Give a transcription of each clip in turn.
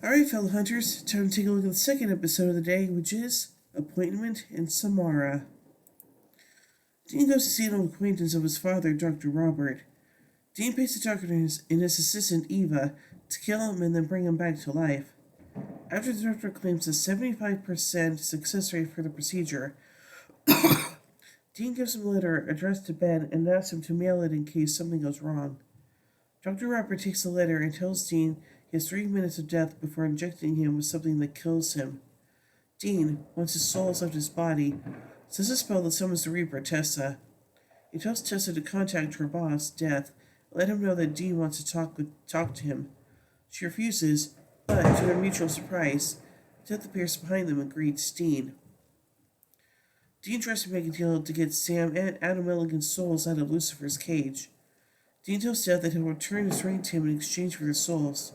Alright, fellow hunters, time to take a look at the second episode of the day, which is Appointment in Samarra. Dean goes to see an old acquaintance of his father, Dr. Robert. Dean pays the doctor and his assistant, Eva, to kill him and then bring him back to life. After the doctor claims a 75% success rate for the procedure, Dean gives him a letter addressed to Ben and asks him to mail it in case something goes wrong. Dr. Robert takes the letter and tells Dean he has 3 minutes of death before injecting him with something that kills him. Dean, once his soul has left his body, says a spell that summons the Reaper, Tessa. He tells Tessa to contact her boss, Death, and let him know that Dean wants to talk to him. She refuses, but to their mutual surprise, Death appears behind them and greets Dean. Dean tries to make a deal to get Sam and Adam Milligan's souls out of Lucifer's cage. Dean tells Death that he'll return his ring to him in exchange for their souls,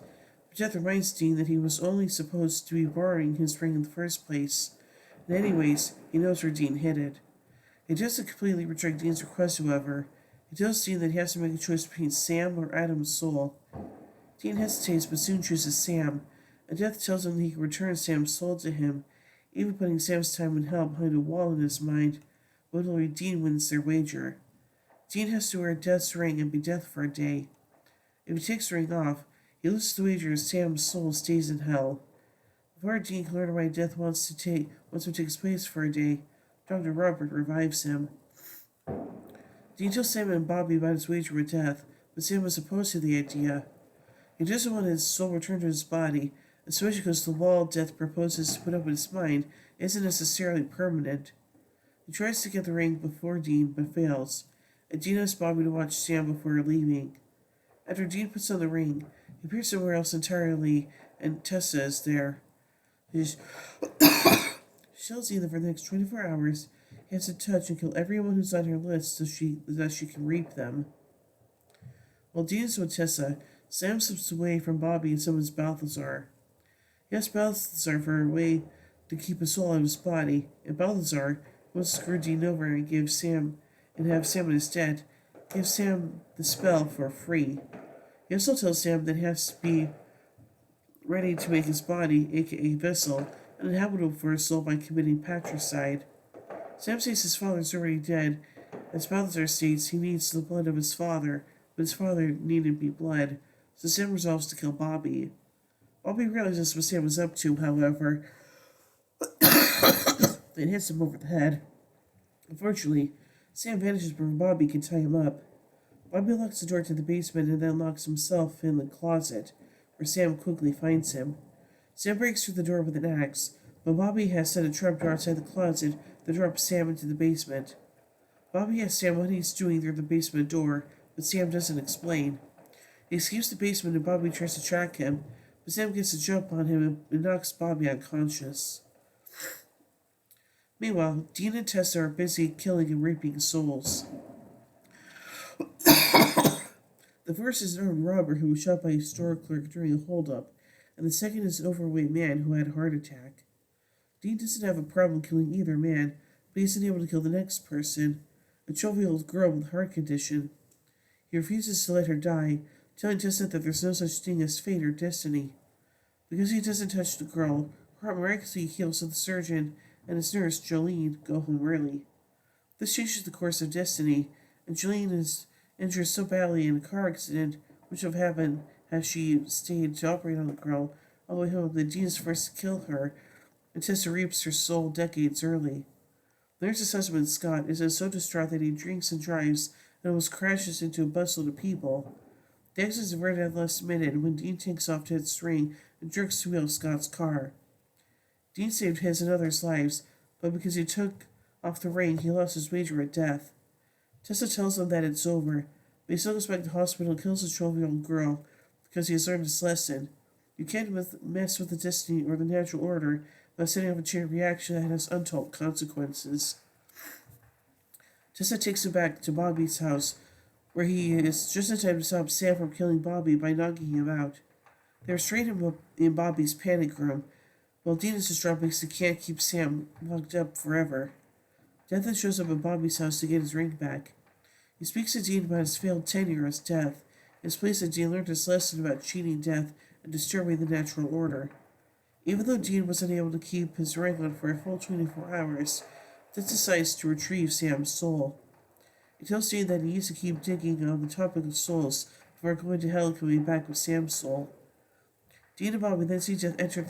but Death reminds Dean that he was only supposed to be borrowing his ring in the first place, and anyways, he knows where Dean hid it. He doesn't completely reject Dean's request, however. He tells Dean that he has to make a choice between Sam or Adam's soul. Dean hesitates but soon chooses Sam, and Death tells him that he can return Sam's soul to him, even putting Sam's time and help behind a wall in his mind, but only Dean wins their wager. Dean has to wear Death's ring and be Death for a day. If he takes the ring off, he loses the wager as Sam's soul stays in hell. Before Dean can learn why Death wants to take his place for a day, Dr. Robert revives him. Dean tells Sam and Bobby about his wager with Death, but Sam is opposed to the idea. He doesn't want his soul returned to his body, especially because the wall Death proposes to put up in his mind isn't necessarily permanent. He tries to get the ring before Dean, but fails, and Dean asks Bobby to watch Sam before leaving. After Dean puts on the ring, he appears somewhere else entirely, and Tessa is there. She tells Dean that for the next 24 hours, he has to touch and kill everyone who's on her list so that she can reap them. While Dean is with Tessa, Sam slips away from Bobby and summons Balthazar. He asks Balthazar for a way to keep his soul out of his body, and Balthazar wants to screw Dean over and have Sam instead give Sam the spell for free. He also tells Sam that he has to be ready to make his body, aka vessel, uninhabitable for his soul by committing patricide. Sam says his father is already dead, as Balthazar states he needs the blood of his father, but his father needed be blood, so Sam resolves to kill Bobby. Bobby realizes what Sam was up to, however, and hits him over the head. Unfortunately, Sam vanishes before Bobby can tie him up. Bobby locks the door to the basement and then locks himself in the closet, where Sam quickly finds him. Sam breaks through the door with an axe, but Bobby has set a trapdoor outside the closet that drops Sam into the basement. Bobby asks Sam what he's doing through the basement door, but Sam doesn't explain. He escapes the basement and Bobby tries to track him, but Sam gets a jump on him and knocks Bobby unconscious. Meanwhile, Dean and Tessa are busy killing and raping souls. The first is an armed robber who was shot by a store clerk during a holdup, and the second is an overweight man who had a heart attack. Dean doesn't have a problem killing either man, but he's unable to kill the next person, a 12-year-old girl with a heart condition. He refuses to let her die, telling Tessa that there's no such thing as fate or destiny. Because he doesn't touch the girl, her heart miraculously heals, so the surgeon and his nurse, Jolene, go home early. This changes the course of destiny, and Jolene is injured so badly in a car accident, which would have happened had she stayed to operate on the girl all the way home, that Dean is forced to kill her, and Tessa reaps her soul decades early. The nurse's husband, Scott, is so distraught that he drinks and drives and almost crashes into a busload of people. The accident is averted at the last minute when Dean takes off Ted's ring and jerks to wheel Scott's car. Dean saved his and others' lives, but because he took off the ring, he lost his wager at Death. Tessa tells him that it's over, but he still goes back to the hospital and kills the 12-year-old girl because he has learned his lesson. You can't mess with the destiny or the natural order without setting off a chain reaction that has untold consequences. Tessa takes him back to Bobby's house, where he is just in time to stop Sam from killing Bobby by knocking him out. They restrain him in Bobby's panic room, while Dean is distraught because he can't keep Sam locked up forever. Death then shows up at Bobby's house to get his ring back. He speaks to Dean about his failed tenure as Death. It's place that Dean learned his lesson about cheating Death and disturbing the natural order. Even though Dean was unable to keep his rank on for a full 24 hours, Death decides to retrieve Sam's soul. It tells Dean that he needs to keep digging on the topic of souls before going to hell and coming back with Sam's soul. Dean and Bobby then see Death enter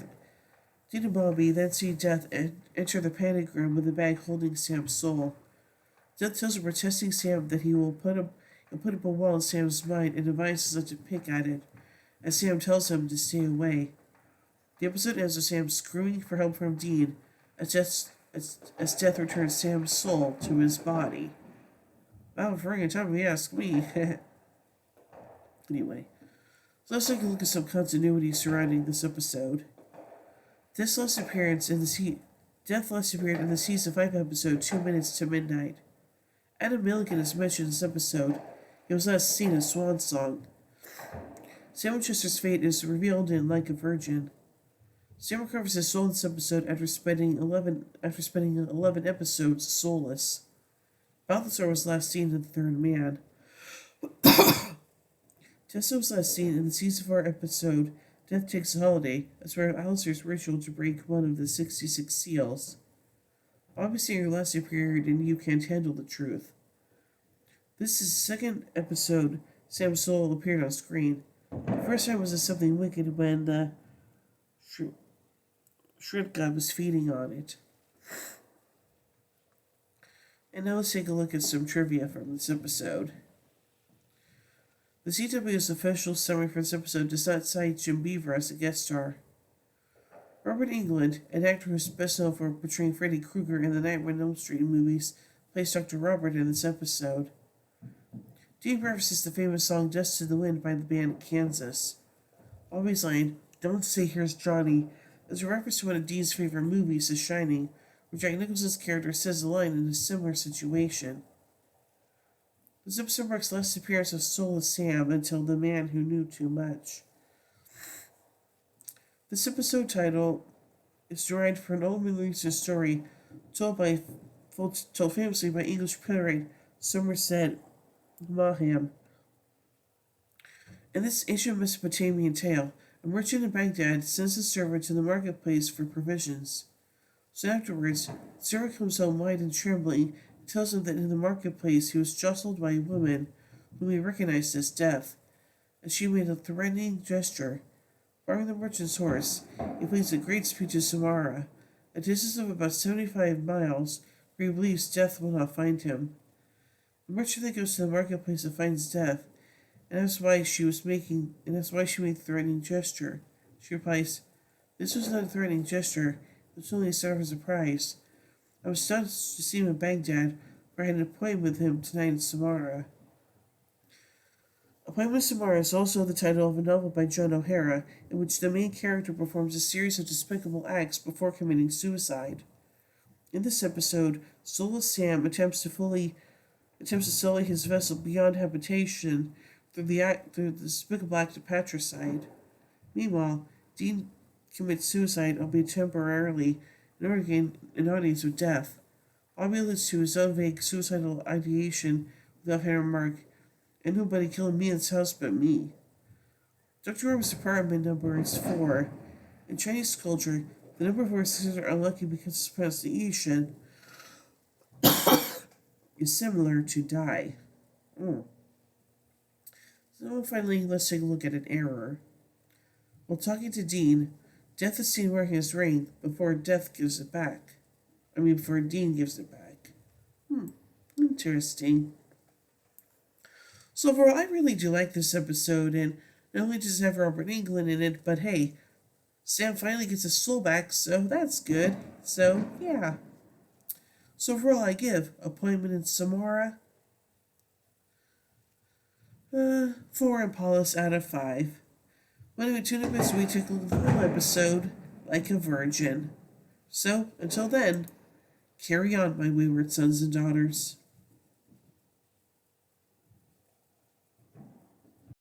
the panic room with a bag holding Sam's soul. Death tells him, protesting Sam, that he'll put up a wall in Sam's mind and advises not to pick at it, as Sam tells him to stay away. The episode ends with Sam screaming for help from Dean as Death returns Sam's soul to his body. Wow, for a time if you ask me. Anyway, so let's take a look at some continuity surrounding this episode. Death last appeared in the season 5 episode 2 Minutes to Midnight. Adam Milligan is mentioned in this episode. He was last seen in Swan Song. Sam Winchester's fate is revealed in Like a Virgin. Sam recovers his soul in this episode after spending 11 episodes soulless. Balthazar was last seen in The Third Man. Tessa was last seen in the season 4 episode Death Takes a Holiday as part of Alistair's ritual to break one of the 66 seals. Bobby Singer last appeared in You Can't Handle the Truth. This is the second episode Sam's soul appeared on screen. The first time was in Something Wicked when the shrimp god was feeding on it. And now let's take a look at some trivia from this episode. The CW's official summary for this episode does not cite Jim Beaver as a guest star. Robert Englund, an actor who is best known for portraying Freddy Krueger in the Nightmare on Elm Street movies, plays Dr. Robert in this episode. Dean references the famous song Dust to the Wind by the band Kansas. Bobby's line, "Don't say here's Johnny," is a reference to one of Dean's favorite movies, The Shining, where Jack Nicholson's character says the line in a similar situation. This episode marks the last appearance of Soulless Sam until The Man Who Knew Too Much. This episode title is derived from an old Middle Eastern story told famously by English playwright Somerset Maugham. In this ancient Mesopotamian tale, a merchant in Baghdad sends a servant to the marketplace for provisions. Soon afterwards, the servant comes home white and trembling and tells him that in the marketplace he was jostled by a woman whom he recognized as Death, and she made a threatening gesture. Borrowing the merchant's horse, he plays a great speech in Samarra, a distance of about 75 miles, where he believes Death will not find him. The merchant then goes to the marketplace and finds Death, and that's why she made the threatening gesture. She replies, "This was not a threatening gesture, it was only a sign of surprise. I was stunned to see him in Baghdad, where I had an appointment with him tonight in Samarra." Appointment in Samarra is also the title of a novel by John O'Hara, in which the main character performs a series of despicable acts before committing suicide. In this episode, soulless Sam attempts to sully his vessel beyond habitation through the despicable act of patricide. Meanwhile, Dean commits suicide, albeit temporarily, in order to gain an audience with Death. Bobby alludes to his own vague suicidal ideation with the offhand remark, "And nobody killed me in this house but me." Dr. Robert's apartment number is 4. In Chinese culture, the number 4 is considered unlucky because its pronunciation is similar to die. So finally, let's take a look at an error. While talking to Dean, Death is seen wearing his ring before Dean gives it back. Interesting. So overall, I really do like this episode, and not only does it have Robert Englund in it, but hey, Sam finally gets his soul back, so that's good. So, yeah. So overall, I give Appointment in Samarra 4 Impalas out of 5. When we tune in next week, take a look at the whole episode, Like a Virgin. So, until then, carry on, my wayward sons and daughters.